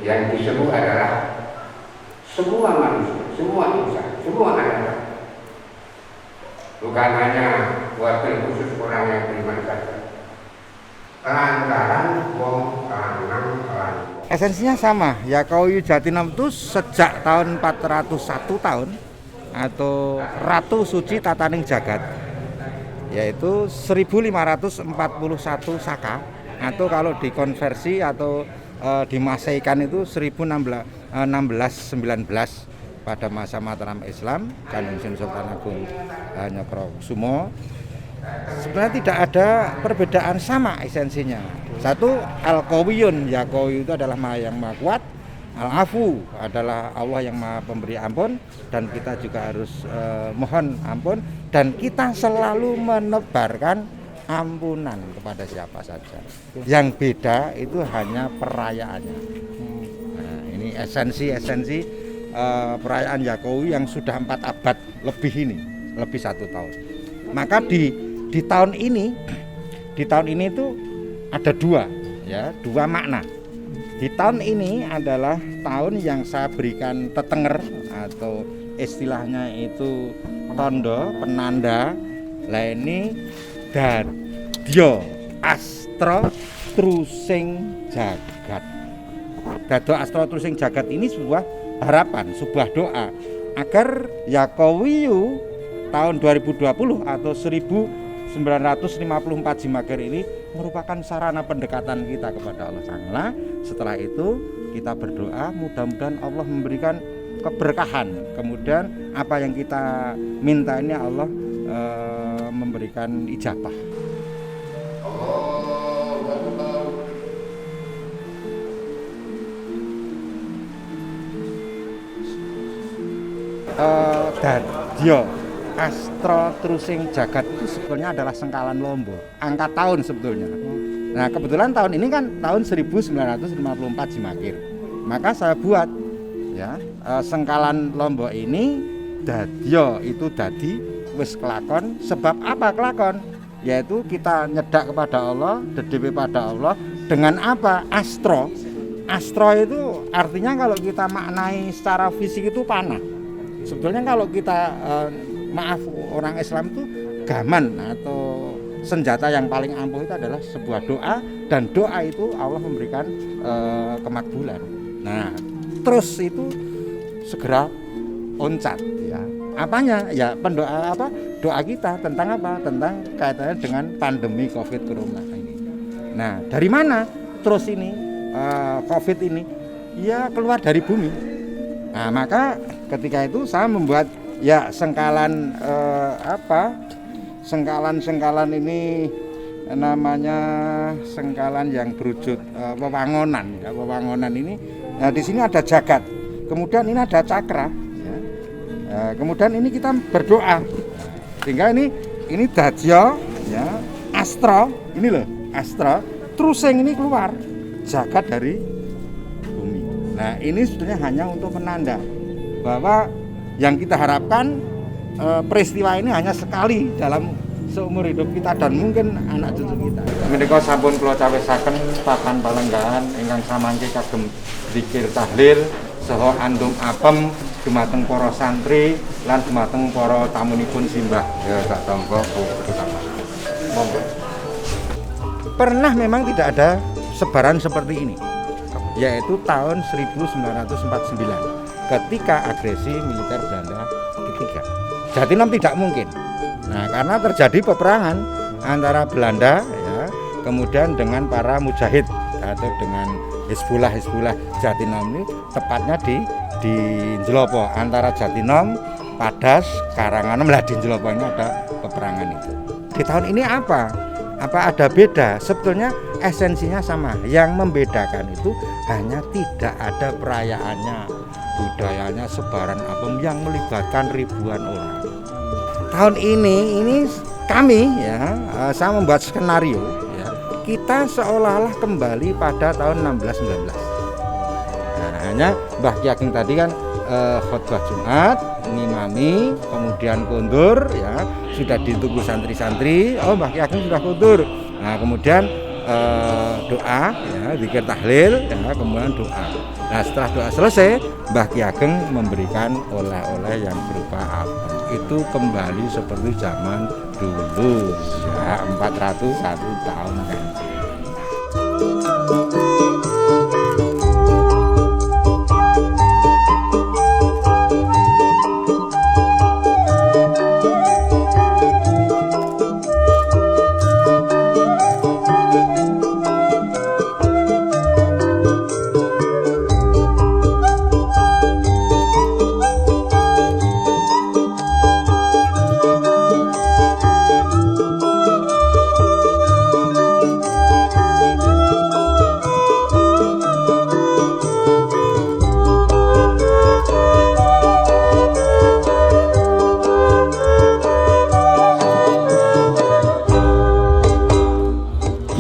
Yang disebut adalah semua manusia, semua insan, semua anak. Bukan hanya wabil khusus orang yang beriman saja. Lantaran wong lanang lan. Esensinya sama, Yaqowi Jatinom itu sejak tahun 401 tahun atau Ratu Suci Tataning Jagat, yaitu 1541 Saka, atau kalau dikonversi atau dimasaikan itu 1619 pada masa Mataram Islam Kanjeng Sultan Agung Nyokrokusumo. Sebenarnya tidak ada perbedaan, sama esensinya. Satu, Al-Qawiyun, Yaqowi itu adalah yang maha kuat. Al-Afu adalah Allah yang maha pemberi ampun, dan kita juga harus mohon ampun, dan kita selalu menebarkan ampunan kepada siapa saja. Yang beda itu hanya perayaannya. Nah, ini esensi perayaan Yaqowi yang sudah 4 abad lebih ini, lebih 1 tahun. Maka di tahun ini itu ada dua makna. Di tahun ini adalah tahun yang saya berikan tetenger, atau istilahnya itu tondo, penanda. Lah ini dadya astra trusing jagat. Dadya astra trusing jagat ini sebuah harapan, sebuah doa agar Yaqowiyu tahun 2020 atau 1954 Jimakir ini merupakan sarana pendekatan kita kepada Allah Ta'ala. Setelah itu kita berdoa, mudah-mudahan Allah memberikan keberkahan. Kemudian apa yang kita minta ini Allah memberikan ijabah. Dadya Astra Trusing Jagat itu sebetulnya adalah sengkalan lomba, angka tahun sebetulnya. Nah, kebetulan tahun ini kan tahun 1954 Jimakir. Maka saya buat sengkalan lomba ini dadya itu dadi wis kelakon. Sebab apa kelakon? Yaitu kita nyedak kepada Allah, dedewe pada Allah dengan apa? Astra. Astra itu artinya kalau kita maknai secara fisik itu panah. Sebetulnya kalau kita orang Islam itu gaman atau senjata yang paling ampuh itu adalah sebuah doa, dan doa itu Allah memberikan kemakbulan. Nah, terus itu segera oncat ya. Apanya? Ya doa kita tentang apa? Tentang kaitannya dengan pandemi Covid Corona ini. Nah, dari mana terus ini Covid ini? Ya keluar dari bumi. Nah, maka ketika itu saya membuat sengkalan sengkalan ini namanya sengkalan yang berwujud wewangonan ya. Wewangonan ini, nah di sini ada jagat, kemudian ini ada cakra ya. Kemudian ini kita berdoa, sehingga ini dadya ya, astra, ini loh astra, trusing ini keluar jagat dari bumi. Nah, ini sebetulnya hanya untuk menanda bahwa yang kita harapkan peristiwa ini hanya sekali dalam seumur hidup kita dan mungkin anak cucu kita. Menika sampun kula cawisaken papan palenggahan ingkang samangke kagem zikir tahlil saha andum apem dumateng para santri lan dumateng para tamunipun simbah. Ya tak tampa terutama. Monggo. Pernah memang tidak ada sebaran seperti ini, yaitu tahun 1949 ketika agresi militer Belanda ketiga. Jatinom tidak mungkin. Nah, karena terjadi peperangan antara Belanda ya, kemudian dengan para mujahid atau dengan Hizbullah Jatinom ini tepatnya di Njlopo, antara Jatinom, Padas, Karanganem, lah di Njlopo ini ada peperangan itu. Di tahun ini apa ada beda? Sebetulnya esensinya sama. Yang membedakan itu hanya tidak ada perayaannya, budayanya sebaran apem yang melibatkan ribuan orang. Tahun ini kami saya membuat skenario ya, kita seolah-olah kembali pada tahun 1619. Nah, hanya Mbah Ki Ageng tadi kan khotbah Jumat, ngimami, kemudian kundur ya, sudah ditunggu santri-santri. Oh, Mbah Ki Ageng sudah kundur. Nah, kemudian doa, ya, zikir tahlil, ya, kemudian doa. Nah setelah doa selesai, Mbah Ki Ageng memberikan oleh-oleh yang berupa apel. Itu kembali seperti zaman dulu, ya, 401 tahun kan.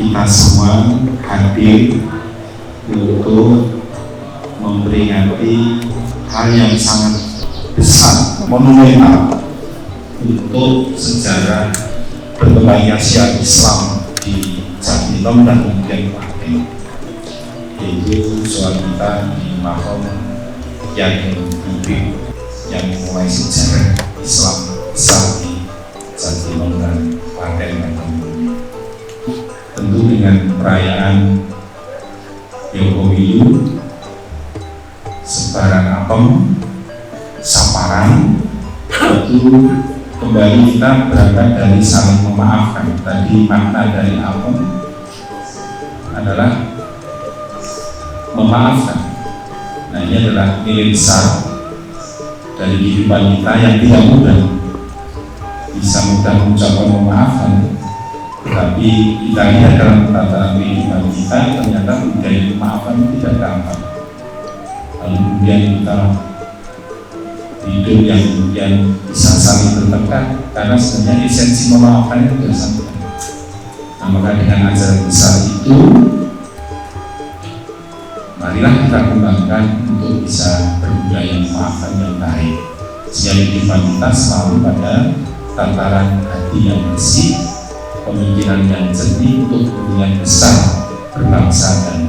Kita semua hadir untuk memperingati hal yang sangat besar, monumental untuk sejarah berkembangnya syiar Islam di Jatinong dan kemudian Klaten, yaitu soal kita di Makom yang Bibir yang memulai sejarah Islam besar di Jatinong dan Klaten dan kemudian tentu dengan perayaan Yogowiyu, sebaran apem, saparan, itu kembali kita berangkat dari saling memaafkan. Tadi makna dari apem adalah memaafkan. Nah ini adalah nilai besar dari kehidupan kita yang tidak mudah. Bisa mudah mengucapkan memaafkan, tapi kita lihat dalam tataran kehidupan kita ternyata budaya memaafkan itu tidak gampang. Lalu kemudian kita hidup yang kemudian bisa saling bertengkar, karena sebenarnya esensi memaafkan itu sudah sama. Nah maka dengan ajaran besar itu, marilah kita kembangkan untuk bisa berbudaya memaafkan yang baik, sehingga kehidupan kita selalu pada tataran hati yang bersih, pemikiran yang jernih untuk kepentingan besar berbangsa dan